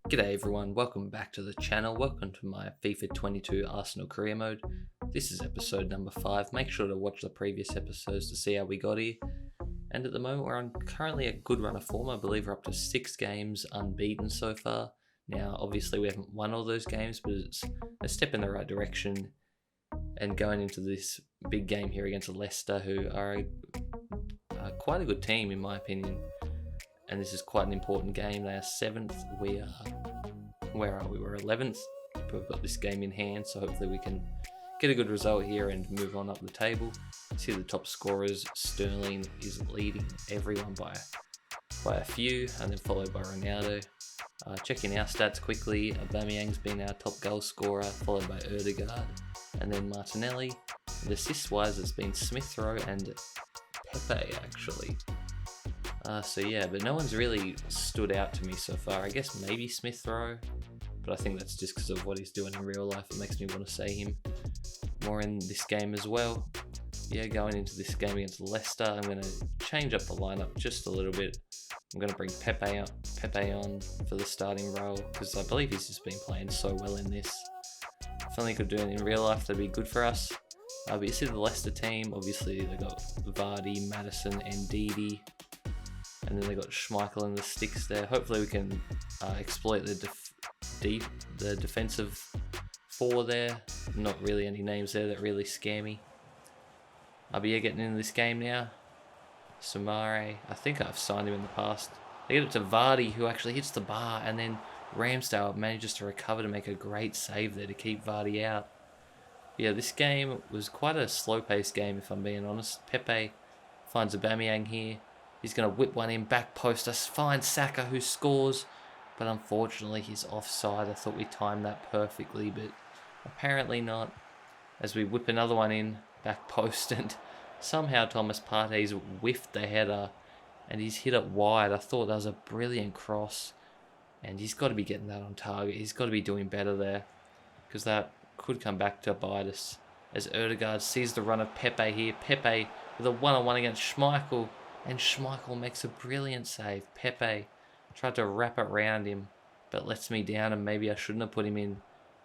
G'day everyone, welcome back to the channel. Welcome to my FIFA 22 Arsenal career mode. This is episode number 5. Make sure to watch the previous episodes to see how we got here. And at the moment we're on currently a good run of form. I believe we're up to 6 games unbeaten so far. Now obviously we haven't won all those games, but it's a step in the right direction. And going into this big game here against Leicester, who are quite a good team in my opinion. And this is quite an important game. They are 7th. We are, where are we? We're 11th. But we've got this game in hand, so hopefully we can get a good result here and move on up the table. See the top scorers. Sterling is leading everyone by a few, and then followed by Ronaldo. Checking our stats quickly, Aubameyang's been our top goal scorer, followed by Odegaard, and then Martinelli. And assist-wise, it's been Smith Rowe and Pepe actually. But no one's really stood out to me so far. I guess maybe Smith Rowe, but I think that's just because of what he's doing in real life. It makes me want to say him more in this game as well. Yeah, going into this game against Leicester, I'm going to change up the lineup just a little bit. I'm going to bring Pepe on for the starting role because I believe he's just been playing so well in this. If only he could do it in real life, that'd be good for us. But you see the Leicester team, obviously they got Vardy, Maddison and Didi. And then they got Schmeichel in the sticks there. Hopefully we can exploit the defensive four there. Not really any names there that really scare me. But yeah, getting into this game now. Samare, I think I've signed him in the past. They get it to Vardy, who actually hits the bar, and then Ramsdale manages to recover to make a great save there to keep Vardy out. Yeah, this game was quite a slow-paced game, if I'm being honest. Pepe finds Aubameyang here. He's going to whip one in, back post. Us finds Saka, who scores, but unfortunately he's offside. I thought we timed that perfectly, but apparently not. As we whip another one in, back post, and somehow Thomas Partey's whiffed the header, and he's hit it wide. I thought that was a brilliant cross, and he's got to be getting that on target. He's got to be doing better there, because that could come back to bite us. As Odegaard sees the run of Pepe here. Pepe with a one-on-one against Schmeichel. And Schmeichel makes a brilliant save. Pepe tried to wrap it around him, but lets me down, and maybe I shouldn't have put him in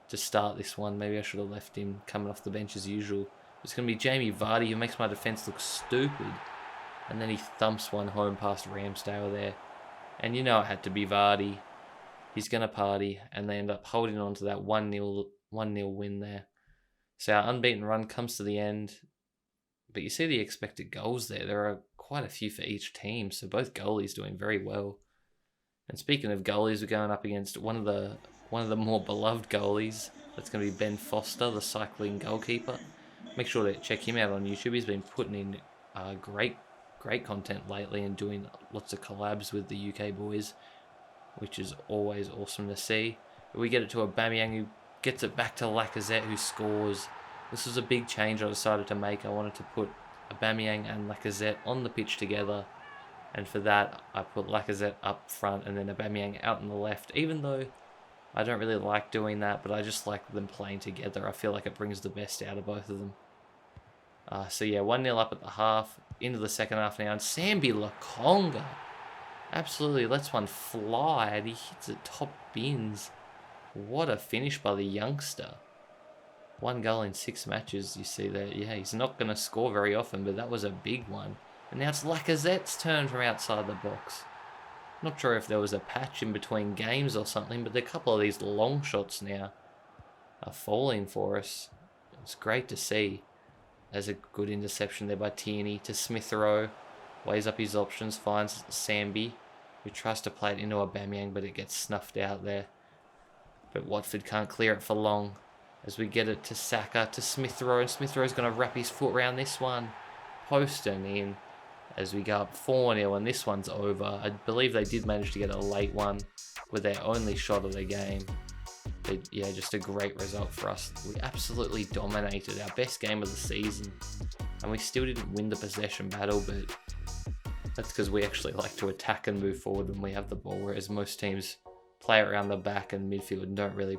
to start this one. Maybe I should have left him coming off the bench as usual. It's going to be Jamie Vardy who makes my defence look stupid. And then he thumps one home past Ramsdale there. And you know it had to be Vardy. He's going to party, and they end up holding on to that 1-0 win there. So our unbeaten run comes to the end. But you see the expected goals there. There are quite a few for each team, so both goalies doing very well. And speaking of goalies, we're going up against one of the more beloved goalies. That's going to be Ben Foster, the cycling goalkeeper. Make sure to check him out on YouTube. He's been putting in great content lately and doing lots of collabs with the UK boys, which is always awesome to see. But we get it to Aubameyang, who gets it back to Lacazette, who scores. This was a big change I decided to make. I wanted to put Aubameyang and Lacazette on the pitch together. And for that, I put Lacazette up front and then Aubameyang out on the left. Even though I don't really like doing that, but I just like them playing together. I feel like it brings the best out of both of them. 1-0 up at the half. Into the second half now. And Sambi Lokonga absolutely lets one fly. And he hits it top bins. What a finish by the youngster. 1 goal in 6 matches, you see there. Yeah, he's not going to score very often, but that was a big one. And now it's Lacazette's turn from outside the box. Not sure if there was a patch in between games or something, but a couple of these long shots now are falling for us. It's great to see. There's a good interception there by Tierney to Smith Rowe. Weighs up his options, finds Sambi, who tries to play it into Aubameyang, but it gets snuffed out there. But Watford can't clear it for long. As we get it to Saka, to Smith Rowe, and Smith Rowe's going to wrap his foot around this one. Post and in as we go up 4-0, and this one's over. I believe they did manage to get a late one with their only shot of the game. But yeah, just a great result for us. We absolutely dominated our best game of the season. And we still didn't win the possession battle, but that's because we actually like to attack and move forward when we have the ball, whereas most teams play around the back and midfield and don't really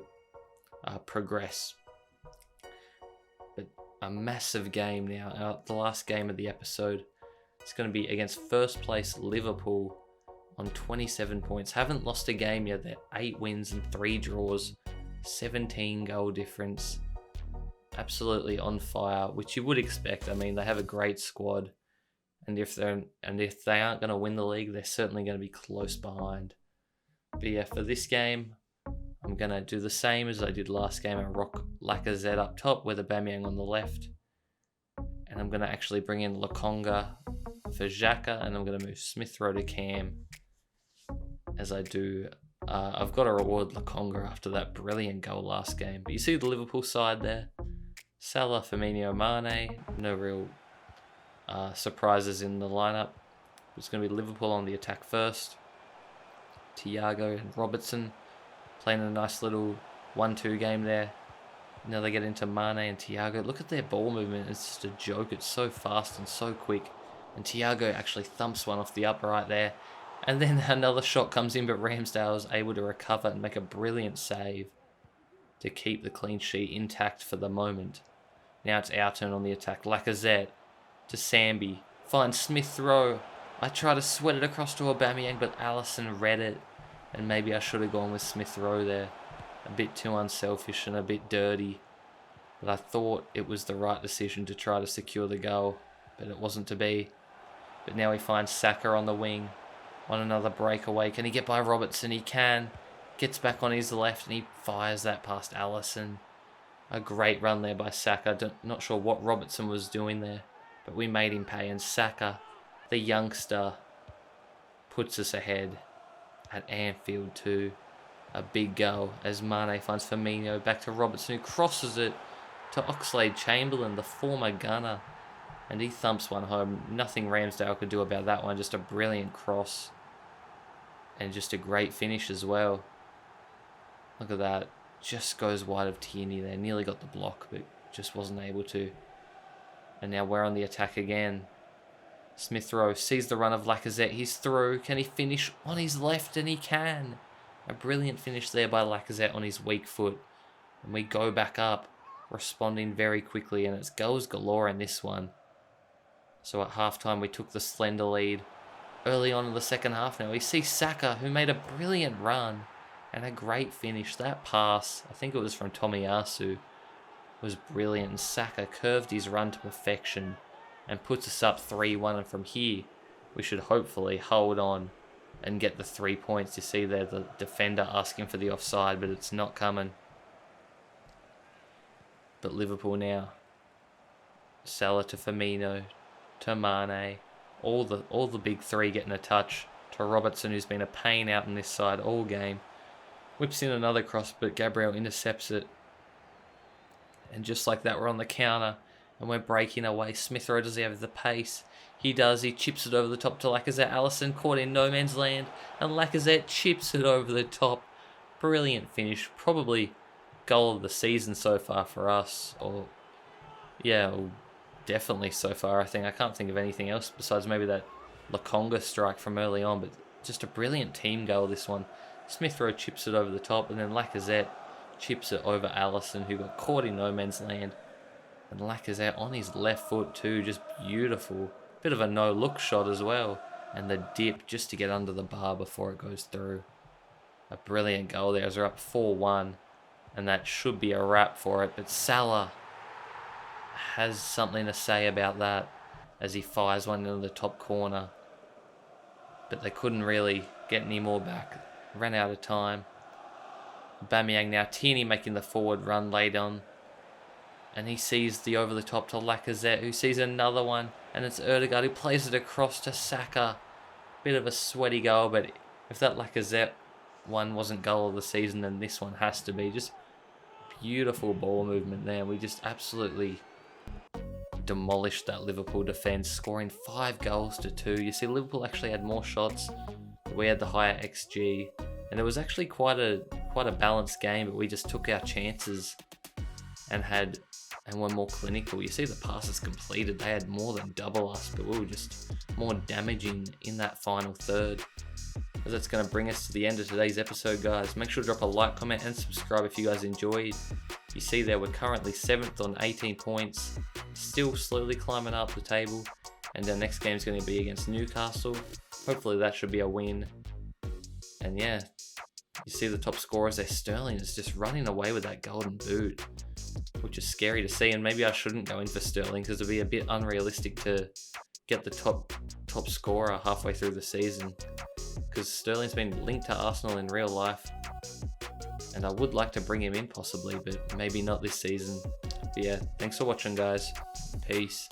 progress. But a massive game now. The last game of the episode. It's going to be against first place Liverpool. on 27 points. Haven't lost a game yet. They're 8 wins and 3 draws, 17 goal difference. Absolutely on fire, which you would expect. I mean, they have a great squad, and if they aren't going to win the league, they're certainly going to be close behind. But yeah, for this game, I'm going to do the same as I did last game and rock Lacazette up top with Aubameyang on the left. And I'm going to actually bring in Lokonga for Xhaka, and I'm going to move Smith Rowe to Cam as I do. I've got to reward Lokonga after that brilliant goal last game. But you see the Liverpool side there. Salah, Firmino, Mane. No real surprises in the lineup. It's going to be Liverpool on the attack first. Thiago and Robertson playing a nice little 1-2 game there. Now they get into Mane and Thiago. Look at their ball movement. It's just a joke. It's so fast and so quick. And Thiago actually thumps one off the upright there. And then another shot comes in, but Ramsdale is able to recover and make a brilliant save to keep the clean sheet intact for the moment. Now it's our turn on the attack. Lacazette to Sambi. Finds Smith Rowe. I try to sweat it across to Aubameyang, but Alisson read it. And maybe I should have gone with Smith Rowe there. A bit too unselfish and a bit dirty. But I thought it was the right decision to try to secure the goal. But it wasn't to be. But now he finds Saka on the wing. On another breakaway. Can he get by Robertson? He can. Gets back on his left and he fires that past Alisson. A great run there by Saka. Not sure what Robertson was doing there. But we made him pay. And Saka, the youngster, puts us ahead at Anfield too. A big goal as Mane finds Firmino back to Robertson, who crosses it to Oxlade-Chamberlain, the former gunner. And he thumps one home. Nothing Ramsdale could do about that one. Just a brilliant cross. And just a great finish as well. Look at that. Just goes wide of Tierney there. Nearly got the block, but just wasn't able to. And now we're on the attack again. Smith Rowe sees the run of Lacazette. He's through. Can he finish on his left? And he can. A brilliant finish there by Lacazette on his weak foot. And we go back up, responding very quickly. And it's goals galore in this one. So at halftime, we took the slender lead. Early on in the second half now, we see Saka, who made a brilliant run and a great finish. That pass, I think it was from Tomiyasu, was brilliant. And Saka curved his run to perfection and puts us up 3-1. And from here, we should hopefully hold on and get the 3 points. You see there, the defender asking for the offside, but it's not coming. But Liverpool now. Salah to Firmino, to Mane, all the big three getting a touch. To Robertson, who's been a pain out in this side all game. Whips in another cross, but Gabriel intercepts it. And just like that, we're on the counter. And we're breaking away. Smith Rowe, does he have the pace? He does. He chips it over the top to Lacazette. Alisson caught in no man's land. And Lacazette chips it over the top. Brilliant finish. Probably goal of the season so far for us. Or definitely so far, I think. I can't think of anything else besides maybe that Lokonga strike from early on. But just a brilliant team goal, this one. Smith Rowe chips it over the top. And then Lacazette chips it over Alisson, who got caught in no man's land. And Lacazette on his left foot too, just beautiful. Bit of a no-look shot as well. And the dip just to get under the bar before it goes through. A brilliant goal there as we're up 4-1. And that should be a wrap for it. But Salah has something to say about that as he fires one into the top corner. But they couldn't really get any more back. Ran out of time. Aubameyang now. Tierney making the forward run late on. And he sees the over the top to Lacazette, who sees another one. And it's Erdegaard who plays it across to Saka. Bit of a sweaty goal, but if that Lacazette one wasn't goal of the season, then this one has to be. Just beautiful ball movement there. We just absolutely demolished that Liverpool defence, scoring 5 goals to 2. You see, Liverpool actually had more shots. We had the higher XG. And it was actually quite a balanced game, but we just took our chances and were more clinical. You see the passes completed, they had more than double us, but we were just more damaging in that final third. As that's going to bring us to the end of today's episode, guys. Make sure to drop a like, comment, and subscribe if you guys enjoyed. You see there, we're currently 7th on 18 points, still slowly climbing up the table, and our next game is going to be against Newcastle. Hopefully that should be a win. And yeah, you see the top scorers there. Sterling is just running away with that golden boot, which is scary to see. And maybe I shouldn't go in for Sterling because it'd be a bit unrealistic to get the top scorer halfway through the season, because Sterling's been linked to Arsenal in real life, and I would like to bring him in possibly, but maybe not this season. But yeah, thanks for watching, guys. Peace.